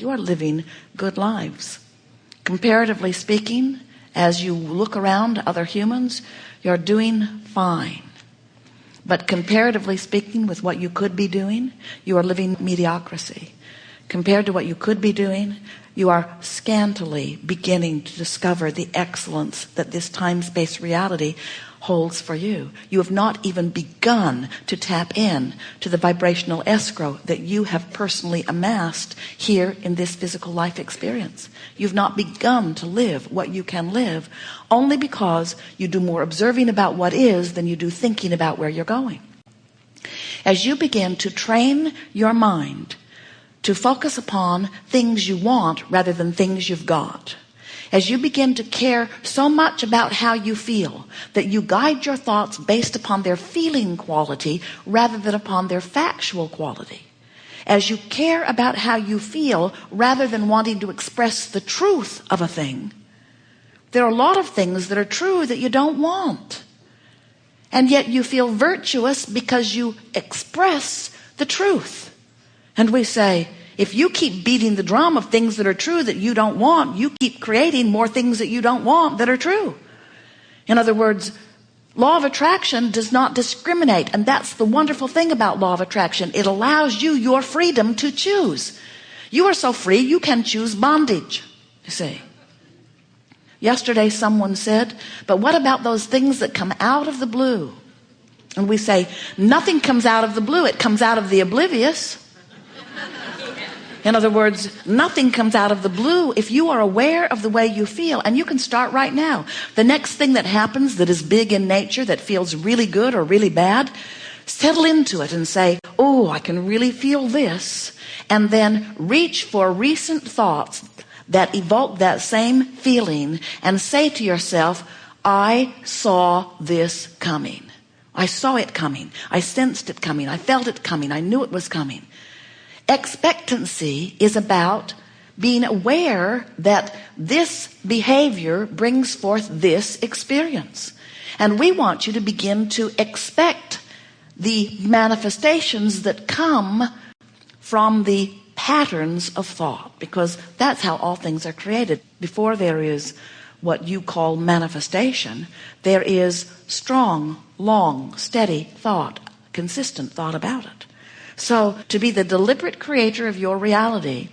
You are living good lives. Comparatively speaking, as you look around other humans, you're doing fine. But comparatively speaking, with what you could be doing, you are living mediocrity. Compared to what you could be doing, you are scantily beginning to discover the excellence that this time-space reality holds for you. You have not even begun to tap in to the vibrational escrow that you have personally amassed here in this physical life experience. You've not begun to live what you can live, only because you do more observing about what is than you do thinking about where you're going. As you begin to train your mind to focus upon things you want rather than things you've got, as you begin to care so much about how you feel that you guide your thoughts based upon their feeling quality rather than upon their factual quality, as you care about how you feel rather than wanting to express the truth of a thing, there are a lot of things that are true that you don't want, and yet you feel virtuous because you express the truth. And we say, if you keep beating the drum of things that are true that you don't want, you keep creating more things that you don't want that are true. In other words, law of attraction does not discriminate. And that's the wonderful thing about law of attraction. It allows you your freedom to choose. You are so free, you can choose bondage, you see. Yesterday someone said, but what about those things that come out of the blue? And we say, nothing comes out of the blue. It comes out of the oblivious. In other words, nothing comes out of the blue if you are aware of the way you feel. And you can start right now. The next thing that happens that is big in nature, that feels really good or really bad, settle into it and say, oh, I can really feel this. And then reach for recent thoughts that evoke that same feeling and say to yourself, I saw this coming. I saw it coming. I sensed it coming. I felt it coming. I knew it was coming. Expectancy is about being aware that this behavior brings forth this experience. And we want you to begin to expect the manifestations that come from the patterns of thought, because that's how all things are created. Before there is what you call manifestation, there is strong, long, steady thought, consistent thought about it. So to be the deliberate creator of your reality,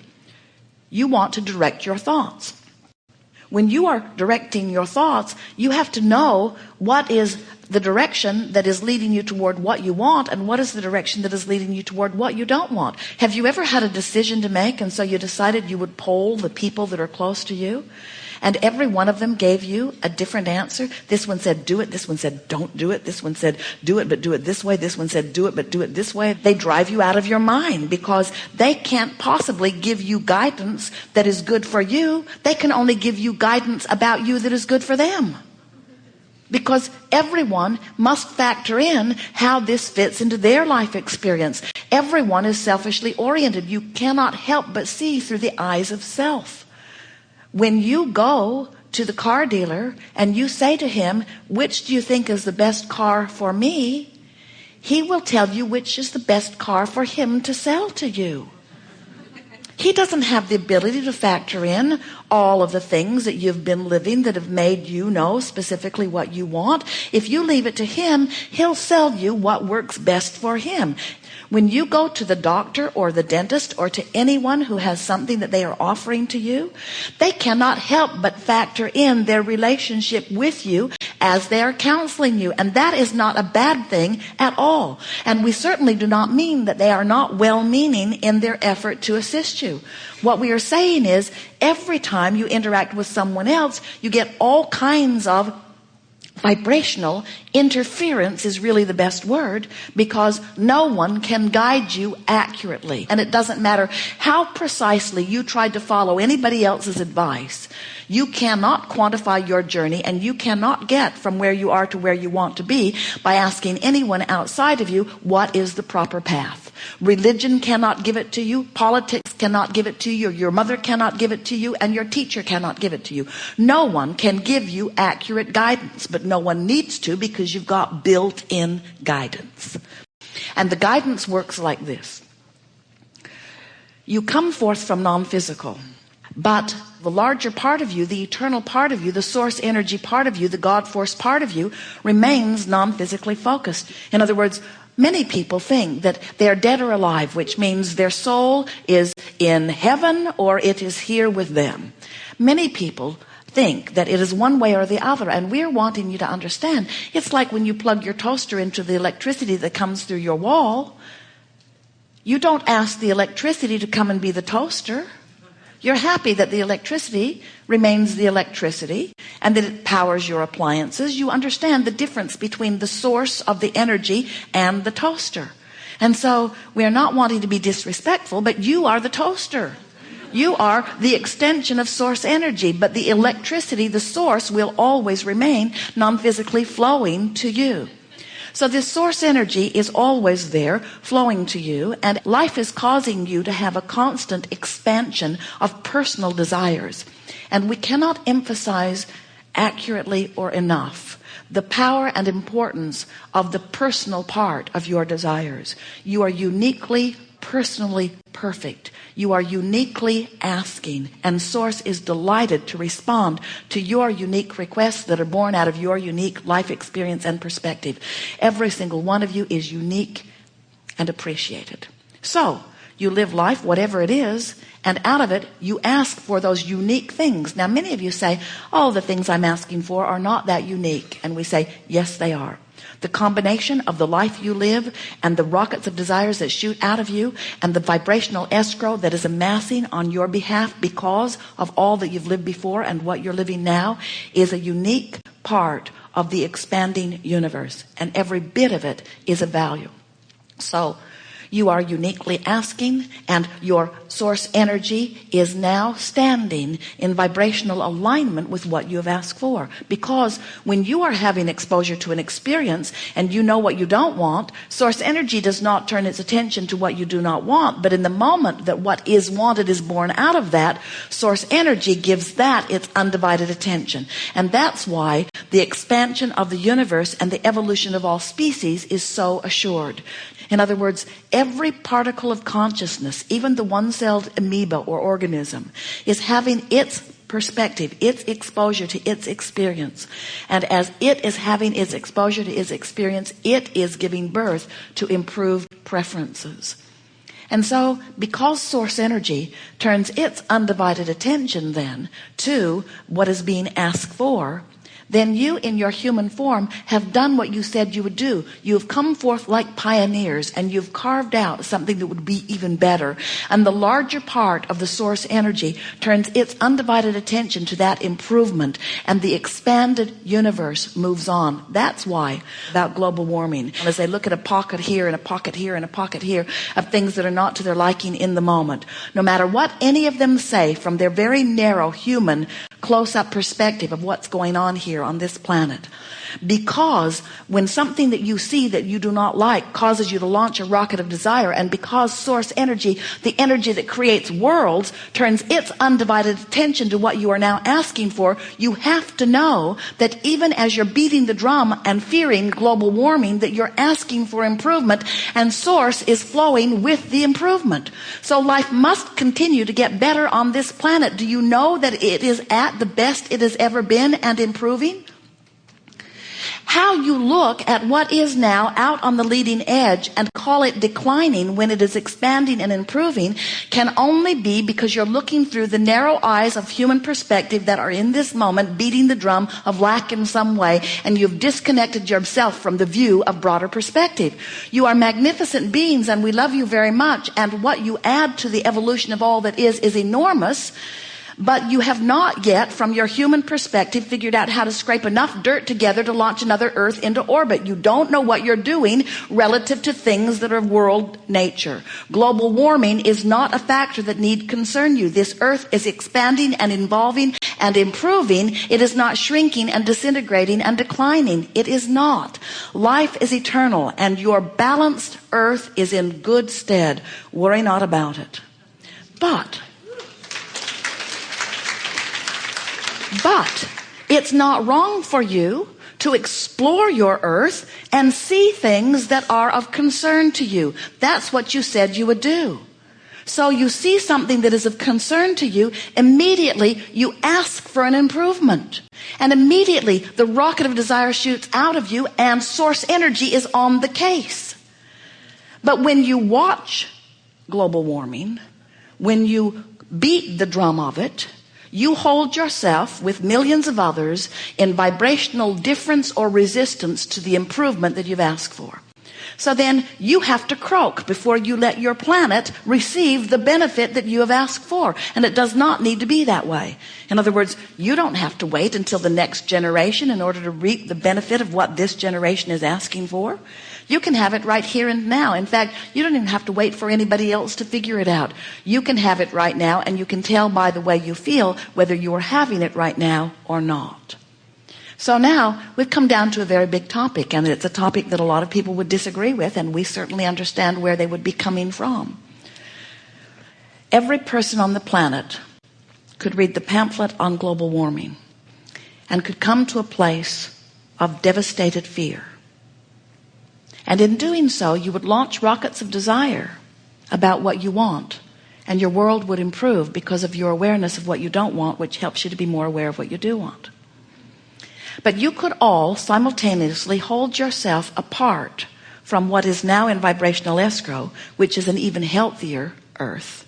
you want to direct your thoughts. When you are directing your thoughts, you have to know what is the direction that is leading you toward what you want and what is the direction that is leading you toward what you don't want. Have you ever had a decision to make and so you decided you would poll the people that are close to you? And every one of them gave you a different answer. This one said, do it. This one said, don't do it. This one said, do it, but do it this way. This one said, do it, but do it this way. They drive you out of your mind because they can't possibly give you guidance that is good for you. They can only give you guidance about you that is good for them. Because everyone must factor in how this fits into their life experience. Everyone is selfishly oriented. You cannot help but see through the eyes of self. When you go to the car dealer and you say to him, which do you think is the best car for me? He will tell you which is the best car for him to sell to you. He doesn't have the ability to factor in all of the things that you've been living that have made you know specifically what you want. If you leave it to him, he'll sell you what works best for him. When you go to the doctor or the dentist or to anyone who has something that they are offering to you, they cannot help but factor in their relationship with you as they are counseling you. And that is not a bad thing at all. And we certainly do not mean that they are not well-meaning in their effort to assist you. What we are saying is every time you interact with someone else, you get all kinds of vibrational interference is really the best word, because no one can guide you accurately. And it doesn't matter how precisely you tried to follow anybody else's advice. You cannot quantify your journey, and you cannot get from where you are to where you want to be by asking anyone outside of you what is the proper path. Religion cannot give it to you. Politics cannot give it to you. Your mother cannot give it to you, and your teacher cannot give it to you. No one can give you accurate guidance, but no one needs to, because you've got built-in guidance. And the guidance works like this. You come forth from non-physical, but the larger part of you, the eternal part of you, the source energy part of you, the God force part of you remains non-physically focused. In other words, many people think that they're dead or alive, which means their soul is in heaven or it is here with them. Many people think that it is one way or the other, and we're wanting you to understand. It's like when you plug your toaster into the electricity that comes through your wall. You don't ask the electricity to come and be the toaster. You're happy that the electricity remains the electricity and that it powers your appliances. You understand the difference between the source of the energy and the toaster. And so we're not wanting to be disrespectful, but you are the toaster. You are the extension of source energy, but the electricity, the source, will always remain non-physically flowing to you. So this source energy is always there flowing to you, and life is causing you to have a constant expansion of personal desires. And we cannot emphasize accurately or enough the power and importance of the personal part of your desires. You are uniquely, personally perfect. You are uniquely asking, and Source is delighted to respond to your unique requests that are born out of your unique life experience and perspective. Every single one of you is unique and appreciated. So you live life, whatever it is, and out of it you ask for those unique things. Now many of you say, oh, the things I'm asking for are not that unique. And we say, yes, they are. The combination of the life you live and the rockets of desires that shoot out of you and the vibrational escrow that is amassing on your behalf because of all that you've lived before and what you're living now is a unique part of the expanding universe, and every bit of it is of value. So you are uniquely asking, and your source energy is now standing in vibrational alignment with what you have asked for. Because when you are having exposure to an experience and you know what you don't want, source energy does not turn its attention to what you do not want. But in the moment that what is wanted is born out of that, source energy gives that its undivided attention. And that's why the expansion of the universe and the evolution of all species is so assured. In other words, every particle of consciousness, even the one-celled amoeba or organism, is having its perspective, its exposure to its experience. And as it is having its exposure to its experience, it is giving birth to improved preferences. And so, because source energy turns its undivided attention then to what is being asked for, then you in your human form have done what you said you would do. You've come forth like pioneers, and you've carved out something that would be even better. And the larger part of the source energy turns its undivided attention to that improvement, and the expanded universe moves on. That's why about global warming, as they look at a pocket here and a pocket here and a pocket here of things that are not to their liking in the moment, no matter what any of them say from their very narrow human close-up perspective of what's going on here on this planet. Because when something that you see that you do not like causes you to launch a rocket of desire, and because source energy, the energy that creates worlds, turns its undivided attention to what you are now asking for, you have to know that even as you're beating the drum and fearing global warming, that you're asking for improvement, and source is flowing with the improvement. So life must continue to get better on this planet. Do you know that it is at the best it has ever been and improving? How you look at what is now out on the leading edge and call it declining when it is expanding and improving can only be because you're looking through the narrow eyes of human perspective that are in this moment beating the drum of lack in some way, and you've disconnected yourself from the view of broader perspective. You are magnificent beings, and we love you very much, and what you add to the evolution of all that is enormous. But you have not yet, from your human perspective, figured out how to scrape enough dirt together to launch another Earth into orbit. You don't know what you're doing relative to things that are world nature. Global warming is not a factor that need concern you. This Earth is expanding and evolving and improving. It is not shrinking and disintegrating and declining. It is not. Life is eternal, and your balanced Earth is in good stead. Worry not about it. But it's not wrong for you to explore your Earth and see things that are of concern to you. That's what you said you would do. So you see something that is of concern to you, immediately you ask for an improvement. And immediately the rocket of desire shoots out of you and source energy is on the case. But when you watch global warming, when you beat the drum of it, you hold yourself with millions of others in vibrational difference or resistance to the improvement that you've asked for. So then you have to croak before you let your planet receive the benefit that you have asked for. And it does not need to be that way. In other words, you don't have to wait until the next generation in order to reap the benefit of what this generation is asking for. You can have it right here and now. In fact, you don't even have to wait for anybody else to figure it out. You can have it right now, and you can tell by the way you feel whether you are having it right now or not. So now we've come down to a very big topic, and it's a topic that a lot of people would disagree with, and we certainly understand where they would be coming from. Every person on the planet could read the pamphlet on global warming and could come to a place of devastated fear. And in doing so, you would launch rockets of desire about what you want, and your world would improve because of your awareness of what you don't want, which helps you to be more aware of what you do want. But you could all simultaneously hold yourself apart from what is now in vibrational escrow, which is an even healthier earth.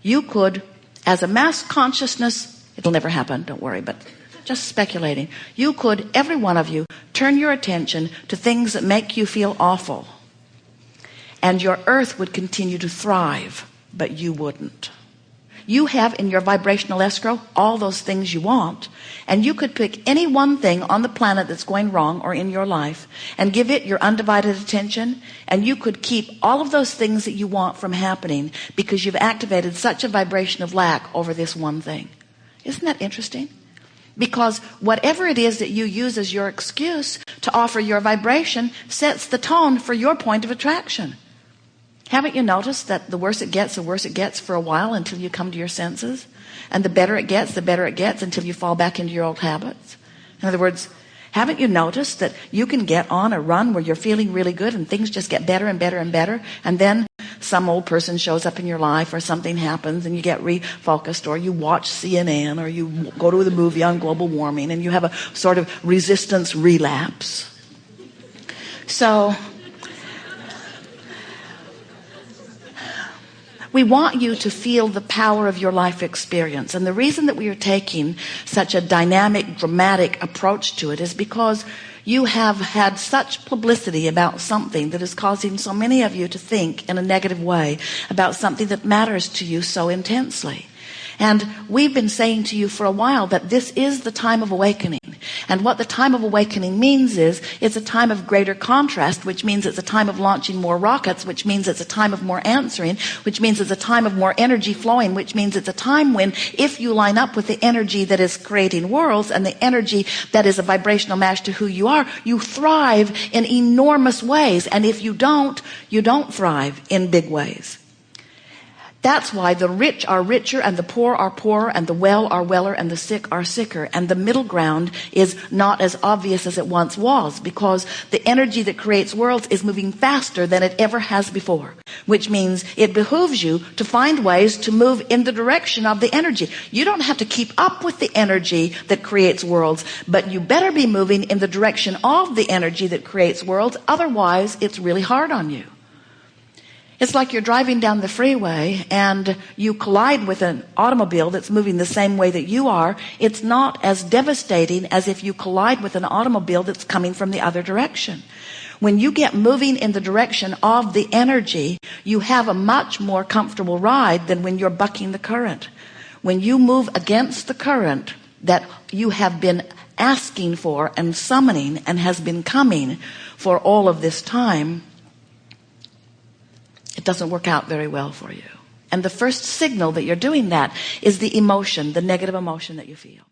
You could, as a mass consciousness, it'll never happen, don't worry, but just speculating, you could, every one of you, turn your attention to things that make you feel awful. And your earth would continue to thrive, but you wouldn't. You have in your vibrational escrow all those things you want, and you could pick any one thing on the planet that's going wrong or in your life and give it your undivided attention, and you could keep all of those things that you want from happening because you've activated such a vibration of lack over this one thing. Isn't that interesting? Because whatever it is that you use as your excuse to offer your vibration sets the tone for your point of attraction. Haven't you noticed that the worse it gets for a while until you come to your senses? And the better it gets until you fall back into your old habits? In other words, haven't you noticed that you can get on a run where you're feeling really good and things just get better and better and better, and then some old person shows up in your life or something happens and you get refocused, or you watch CNN, or you go to the movie on global warming and you have a sort of resistance relapse? So we want you to feel the power of your life experience. And the reason that we are taking such a dynamic, dramatic approach to it is because you have had such publicity about something that is causing so many of you to think in a negative way about something that matters to you so intensely. And we've been saying to you for a while that this is the time of awakening. And what the time of awakening means is it's a time of greater contrast, which means it's a time of launching more rockets, which means it's a time of more answering, which means it's a time of more energy flowing, which means it's a time when, if you line up with the energy that is creating worlds and the energy that is a vibrational match to who you are, you thrive in enormous ways. And if you don't thrive in big ways. That's why the rich are richer and the poor are poorer and the well are weller and the sick are sicker. And the middle ground is not as obvious as it once was, because the energy that creates worlds is moving faster than it ever has before, which means it behooves you to find ways to move in the direction of the energy. You don't have to keep up with the energy that creates worlds, but you better be moving in the direction of the energy that creates worlds. Otherwise, it's really hard on you. It's like you're driving down the freeway and you collide with an automobile that's moving the same way that you are. It's not as devastating as if you collide with an automobile that's coming from the other direction. When you get moving in the direction of the energy, you have a much more comfortable ride than when you're bucking the current. When you move against the current that you have been asking for and summoning and has been coming for all of this time, it doesn't work out very well for you. And the first signal that you're doing that is the emotion, the negative emotion that you feel.